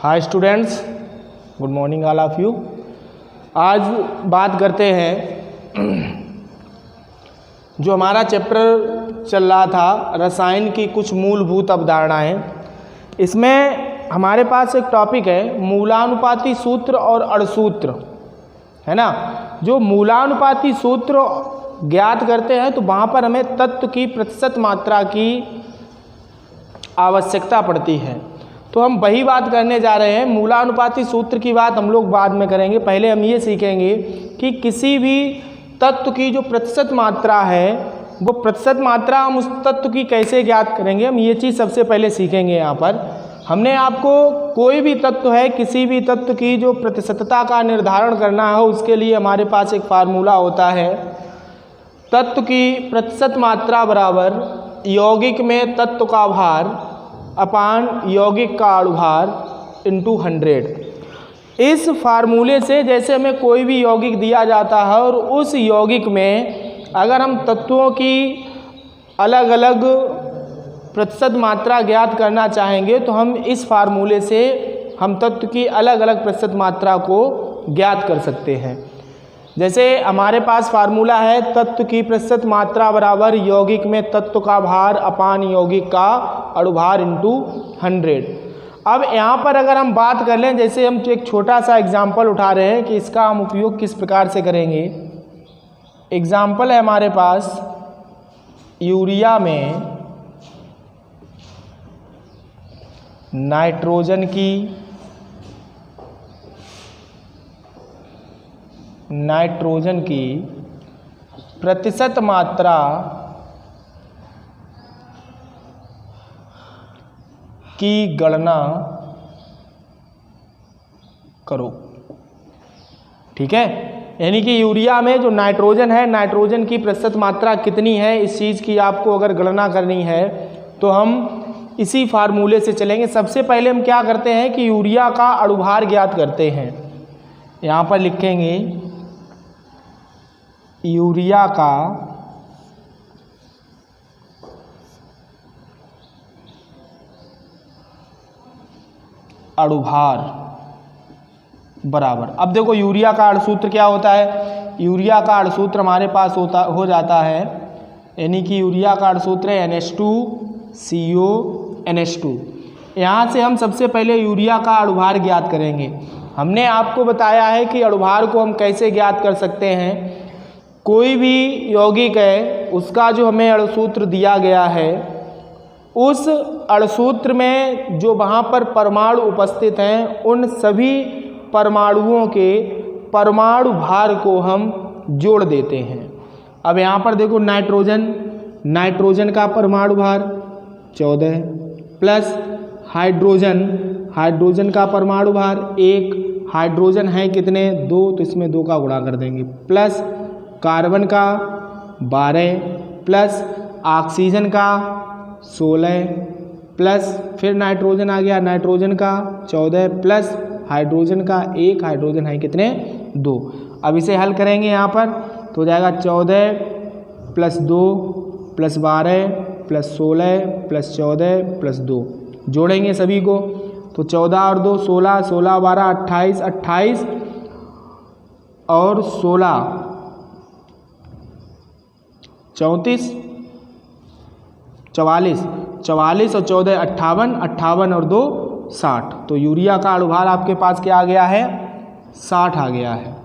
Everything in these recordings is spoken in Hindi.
Hi students, good morning all of you. आज बात करते हैं जो हमारा चैप्टर चल रहा था रसायन की कुछ मूलभूत अवधारणाएं। इसमें हमारे पास एक टॉपिक है मूलानुपाती सूत्र और अणुसूत्र, है ना। जो मूलानुपाती सूत्र ज्ञात करते हैं तो वहाँ पर हमें तत्व की प्रतिशत मात्रा की आवश्यकता पड़ती है। तो हम वही बात करने जा रहे हैं। मूलानुपाती सूत्र की बात हम लोग बाद में करेंगे। पहले हम ये सीखेंगे कि किसी भी तत्व की जो प्रतिशत मात्रा है वो प्रतिशत मात्रा हम उस तत्व की कैसे ज्ञात करेंगे, हम ये चीज़ सबसे पहले सीखेंगे। यहाँ पर हमने आपको कोई भी तत्व है, किसी भी तत्व की जो प्रतिशतता का निर्धारण करना है उसके लिए हमारे पास एक फार्मूला होता है। तत्व की प्रतिशत मात्रा बराबर यौगिक में तत्व का भार अपान यौगिक का अणुभार इंटू 100। इस फार्मूले से जैसे हमें कोई भी यौगिक दिया जाता है और उस यौगिक में अगर हम तत्वों की अलग अलग प्रतिशत मात्रा ज्ञात करना चाहेंगे तो हम इस फार्मूले से हम तत्व की अलग अलग प्रतिशत मात्रा को ज्ञात कर सकते हैं। जैसे हमारे पास फार्मूला है तत्व की प्रतिशत मात्रा बराबर यौगिक में तत्व का भार अपान यौगिक का अणुभार इंटू 100। अब यहाँ पर अगर हम बात कर लें, जैसे हम एक छोटा सा एग्जाम्पल उठा रहे हैं कि इसका हम उपयोग किस प्रकार से करेंगे। एग्जाम्पल है हमारे पास यूरिया में नाइट्रोजन की प्रतिशत मात्रा की गणना करो। ठीक है, यानी कि यूरिया में जो नाइट्रोजन है, नाइट्रोजन की प्रतिशत मात्रा कितनी है, इस चीज़ की आपको अगर गणना करनी है तो हम इसी फार्मूले से चलेंगे। सबसे पहले हम क्या करते हैं कि यूरिया का अणुभार ज्ञात करते हैं। यहाँ पर लिखेंगे यूरिया का अणुभार बराबर, अब देखो यूरिया का अणुसूत्र क्या होता है। यूरिया का अणुसूत्र हमारे पास हो जाता है, यानी कि यूरिया का अणुसूत्र है NH2CO NH2। यहाँ से हम सबसे पहले यूरिया का अणुभार ज्ञात करेंगे। हमने आपको बताया है कि अणुभार को हम कैसे ज्ञात कर सकते हैं। कोई भी यौगिक है उसका जो हमें अणुसूत्र दिया गया है, उस अणुसूत्र में जो वहाँ पर परमाणु उपस्थित हैं उन सभी परमाणुओं के परमाणु भार को हम जोड़ देते हैं। अब यहाँ पर देखो नाइट्रोजन का परमाणु भार 14 प्लस हाइड्रोजन का परमाणु भार 1, हाइड्रोजन है कितने 2, तो इसमें 2 का गुणा कर देंगे, प्लस कार्बन का 12 प्लस ऑक्सीजन का 16 प्लस फिर नाइट्रोजन आ गया, नाइट्रोजन का 14 प्लस हाइड्रोजन का 1, हाइड्रोजन है कितने 2। अब इसे हल करेंगे यहाँ पर तो हो जाएगा 14 plus 2 plus 12 plus 16 plus 14 plus 2, जोड़ेंगे सभी को तो 14 और 2 16, 16 12 28, 28 और 16 34, 44 और 14 58, 58 और 2 60। तो यूरिया का अणुभार आपके पास क्या आ गया है 60 आ गया है।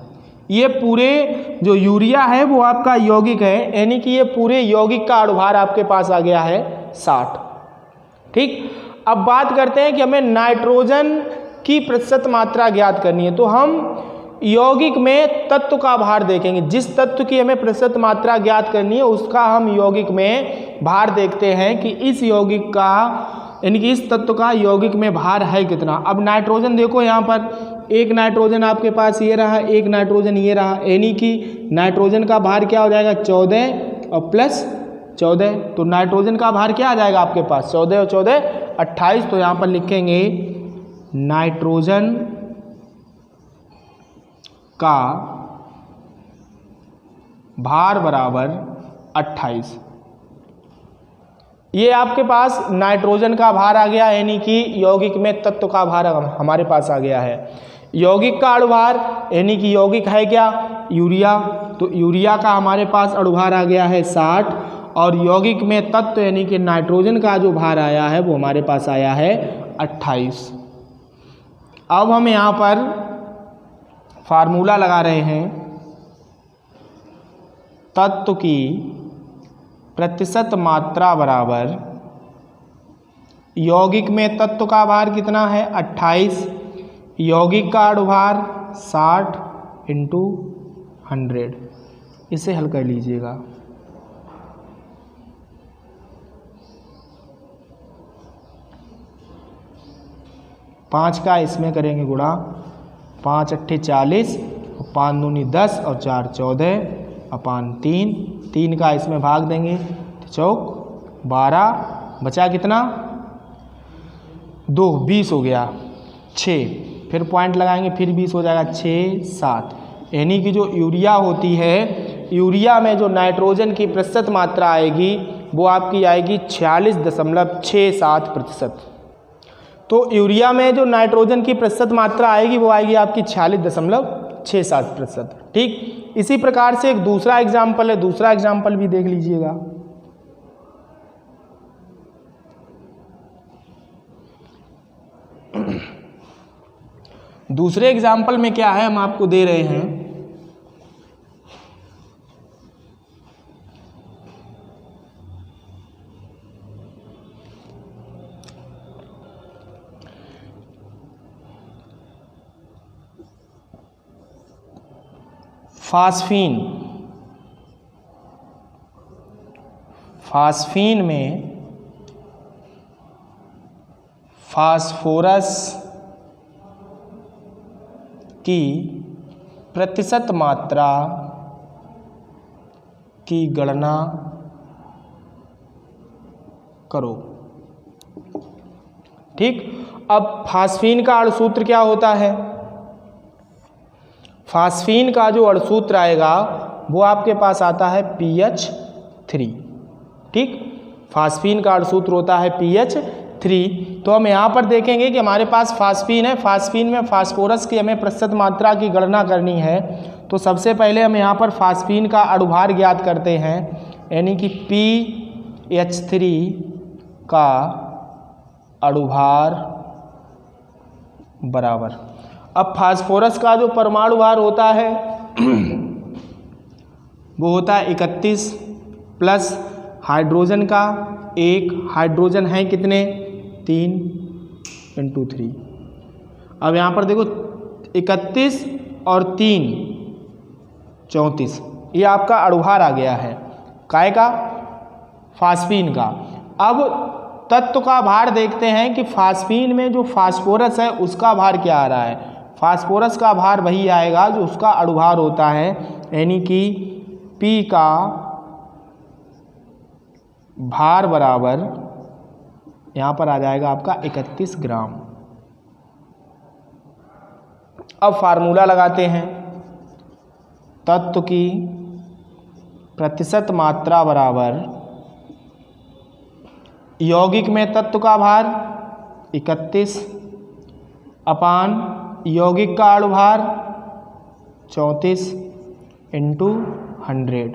ये पूरे जो यूरिया है वो आपका यौगिक है, यानी कि ये पूरे यौगिक का अणुभार आपके पास आ गया है 60। ठीक, अब बात करते हैं कि हमें नाइट्रोजन की प्रतिशत मात्रा ज्ञात करनी है। तो हम यौगिक में तत्व का भार देखेंगे। जिस तत्व की हमें प्रतिशत मात्रा ज्ञात करनी है उसका हम यौगिक में भार देखते हैं कि इस यौगिक का, यानी कि इस तत्व का यौगिक में भार है कितना। अब नाइट्रोजन देखो, यहाँ पर एक नाइट्रोजन आपके पास ये रहा, एक नाइट्रोजन ये रहा, यानी कि नाइट्रोजन का भार क्या हो जाएगा 14 और प्लस 14, तो नाइट्रोजन का भार क्या आ जाएगा आपके पास 14 और 14 28। तो यहाँ पर लिखेंगे नाइट्रोजन का भार बराबर 28। ये आपके पास नाइट्रोजन का भार आ गया, यानी कि यौगिक में तत्व का भार हमारे पास आ गया है। यौगिक का अणुभार, यानी कि यौगिक है क्या, यूरिया, तो यूरिया का हमारे पास अणुभार आ गया है 60, और यौगिक में तत्व यानी कि नाइट्रोजन का जो भार आया है वो हमारे पास आया है 28। अब हम यहाँ पर फार्मूला लगा रहे हैं, तत्व की प्रतिशत मात्रा बराबर यौगिक में तत्व का भार कितना है 28, यौगिक का अणुभार 60 × 100। इसे हल कर लीजिएगा। 5 का इसमें करेंगे गुणा, 5 अट्ठे 40, 5 दूनी 10 और 4 14 अपान 3, 3 का इसमें भाग देंगे तो चौक 12, बचा कितना 2, 20 हो गया, 6 फिर पॉइंट लगाएंगे फिर 20 हो जाएगा, 6 7, यानी कि जो यूरिया होती है, यूरिया में जो नाइट्रोजन की प्रतिशत मात्रा आएगी वो आपकी आएगी 46.67%। तो यूरिया में जो नाइट्रोजन की प्रतिशत मात्रा आएगी वो आएगी आपकी 46.67%। ठीक, इसी प्रकार से एक दूसरा एग्जाम्पल है, दूसरा एग्जाम्पल भी देख लीजिएगा। दूसरे एग्जाम्पल में क्या है, हम आपको दे रहे हैं फास्फीन। फास्फीन में फास्फोरस की प्रतिशत मात्रा की गणना करो। ठीक, अब फास्फीन का अणुसूत्र क्या होता है, फास्फीन का जो अणुसूत्र आएगा वो आपके पास आता है PH3। ठीक, फास्फीन का अणुसूत्र होता है PH3। तो हम यहाँ पर देखेंगे कि हमारे पास फास्फीन है, फास्फीन में फास्फोरस की हमें प्रतिशत मात्रा की गणना करनी है। तो सबसे पहले हम यहाँ पर फास्फीन का अणुभार ज्ञात करते हैं, यानी कि PH3 का अणुभार बराबर, अब फास्फोरस का जो परमाणु भार होता है वो होता है 31 प्लस हाइड्रोजन का 1, हाइड्रोजन है कितने 3 × 3। अब यहाँ पर देखो 31 और 3 34, ये आपका अणुभार आ गया है, काय का, फास्फीन का। अब तत्व का भार देखते हैं कि फास्फीन में जो फास्फोरस है उसका भार क्या आ रहा है। फास्फोरस का भार वही आएगा जो उसका अणुभार होता है, यानी कि P का भार बराबर यहाँ पर आ जाएगा आपका 31 ग्राम। अब फार्मूला लगाते हैं, तत्व की प्रतिशत मात्रा बराबर यौगिक में तत्व का भार 31 अपान यौगिक का अणुभार 34 × 100।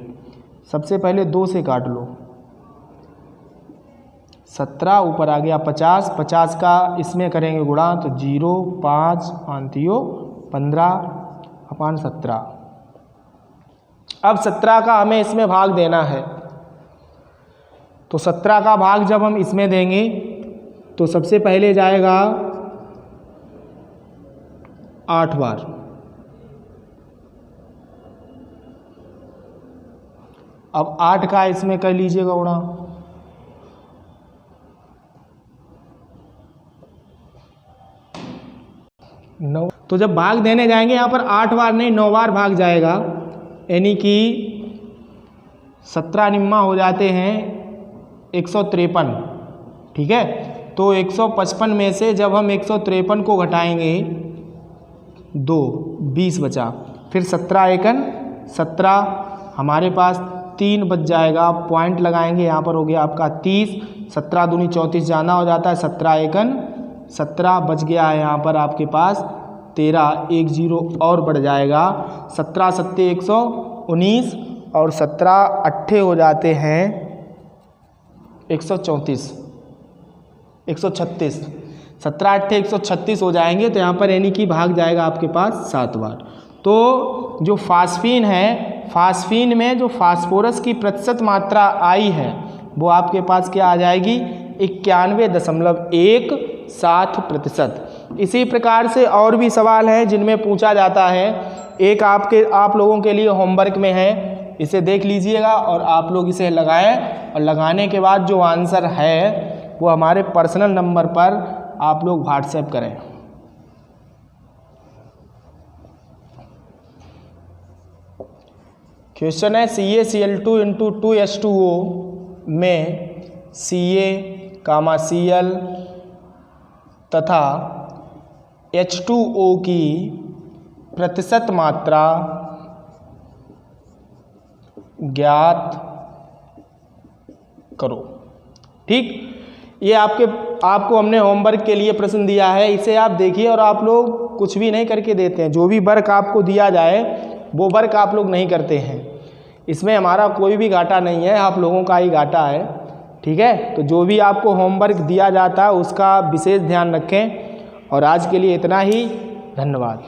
सबसे पहले 2 से काट लो, 17 ऊपर आ गया 50, 50 का इसमें करेंगे गुणा तो 0 5 5 15 अपान 17। अब 17 का हमें इसमें भाग देना है, तो 17 का भाग जब हम इसमें देंगे तो सबसे पहले जाएगा 8 बार, अब 8 का इसमें कर लीजिएगा गुणा, नौ। तो जब भाग देने जाएंगे यहाँ पर 8 बार नहीं 9 बार भाग जाएगा, यानी कि 17 निम्मा हो जाते हैं 153। ठीक है, तो 155 में से जब हम 153 को घटाएंगे 2 20 बचा, फिर 17 एकन 17, हमारे पास 3 बच जाएगा, पॉइंट लगाएंगे यहाँ पर हो गया आपका 30, 17 दूनी 34 जाना हो जाता है, 17 एकन 17 बच गया है यहाँ पर आपके पास 13, 1 0 और बढ़ जाएगा, 17 सत्ते 119 और 17 अट्ठे हो जाते हैं 136, 17 अट्ठे 136 हो जाएंगे। तो यहाँ पर यानी कि भाग जाएगा आपके पास 7 बार। तो जो फास्फीन है, फास्फीन में जो फास्फोरस की प्रतिशत मात्रा आई है वो आपके पास क्या आ जाएगी, 91.17%। इसी प्रकार से और भी सवाल हैं जिनमें पूछा जाता है। एक आप लोगों के लिए होमवर्क में है, इसे देख लीजिएगा और आप लोग इसे लगाएं और लगाने के बाद जो आंसर है वो हमारे पर्सनल नंबर पर आप लोग व्हाट्सएप करें। क्वेश्चन है CaCl2 इंटू 2H2O में Ca, Cl तथा H2O की प्रतिशत मात्रा ज्ञात करो। ठीक, ये आपको हमने होमवर्क के लिए प्रश्न दिया है, इसे आप देखिए और आप लोग कुछ भी नहीं करके देते हैं। जो भी वर्क आपको दिया जाए वो वर्क आप लोग नहीं करते हैं। इसमें हमारा कोई भी घाटा नहीं है, आप लोगों का ही घाटा है। ठीक है, तो जो भी आपको होमवर्क दिया जाता है उसका विशेष ध्यान रखें। और आज के लिए इतना ही, धन्यवाद।